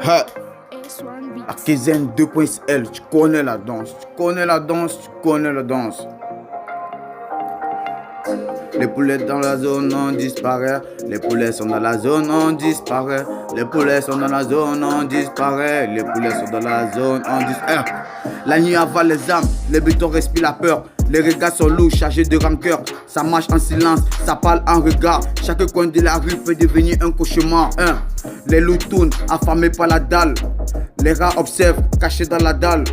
Ha. Artisan 2.L, tu connais la danse, tu connais la danse, tu connais la danse. Les poulets dans la zone, on disparaît. Les poulets sont dans la zone, on disparaît. Les poulets sont dans la zone, on disparaît. Les poulets sont dans la zone, on disparaît. La nuit avale les âmes, les bétons respirent la peur. Les regards sont lourds, chargés de rancœur. Ça marche en silence, ça parle en regard. Chaque coin de la rue peut devenir un cauchemar. Les loups tournent, affamés par la dalle. Les rats observent, cachés dans la dalle.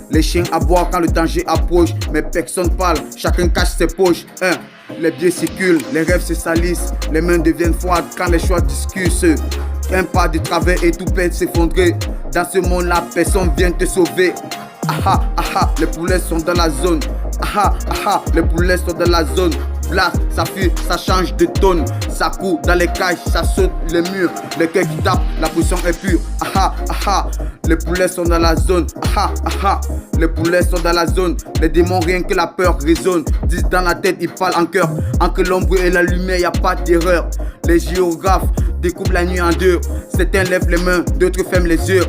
Les chiens aboient quand le danger approche. Mais personne parle, chacun cache ses poches. Les pieds circulent, les rêves se salissent. Les mains deviennent froides quand les choix discutent. Un pas de travers et tout peut s'effondrer. Dans ce monde-là, personne vient te sauver. Ah ah, les poulets sont dans la zone. Ah, les poulets sont dans la zone. Blast, ça fuit, ça change de tonne. Ça court dans les cages, ça saute les murs. Les cœurs qui tapent, la position est pure. Ah, les poulets sont dans la zone. Ah, les poulets sont dans la zone. Les démons, rien que la peur résonne. Disent dans la tête, ils parlent en cœur. Entre l'ombre et la lumière, y a pas d'erreur. Les géographes découpent la nuit en deux. Certains lèvent les mains, d'autres ferment les yeux.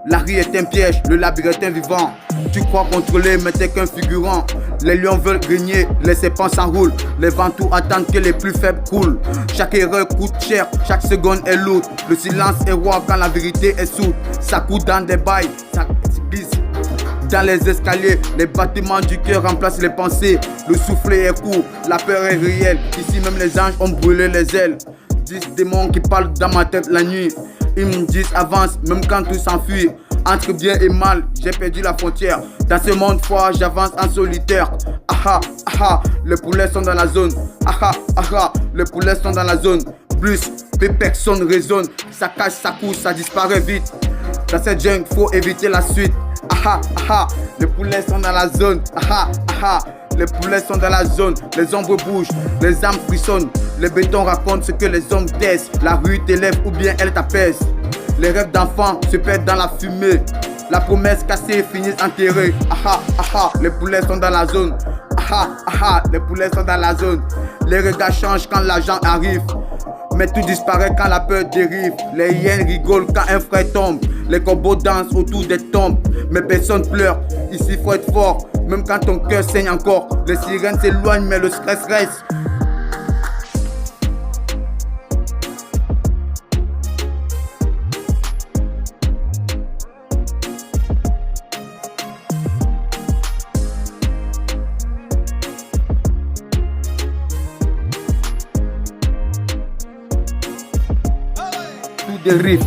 La rue est un piège, le labyrinthe est un vivant. Tu crois contrôler, mais t'es qu'un figurant. Les lions veulent grigner, les serpents s'enroulent. Les ventous attendent que les plus faibles coulent. Chaque erreur coûte cher, chaque seconde est lourde. Le silence est roi quand la vérité est sourde. Ça court dans des bails, ça glisse dans les escaliers. Les battements du cœur remplacent les pensées. Le soufflet est court, la peur est réelle. Ici même les anges ont brûlé les ailes. 10 démons qui parlent dans ma tête la nuit. Ils me disent avance, même quand tout s'enfuit. Entre bien et mal, j'ai perdu la frontière. Dans ce monde froid, j'avance en solitaire. Ah, les poulets sont dans la zone. Ah, les poulets sont dans la zone. Plus, personne raisonne. Ça cache, ça court, ça disparaît vite. Dans cette jungle, faut éviter la suite. Ah, les poulets sont dans la zone. Ah, les poulets sont dans la zone. Les ombres bougent, les âmes frissonnent. Les bétons racontent ce que les hommes taisent. La rue t'élève ou bien elle t'apaise. Les rêves d'enfants se perdent dans la fumée. La promesse cassée finit enterrée. Ah, les poulets sont dans la zone. Ah, les poulets sont dans la zone. Les regards changent quand l'argent arrive. Mais tout disparaît quand la peur dérive. Les hyènes rigolent quand un frère tombe. Les corbeaux dansent autour des tombes. Mais personne pleure, ici faut être fort. Même quand ton cœur saigne encore. Les sirènes s'éloignent mais le stress reste. Tout dérive,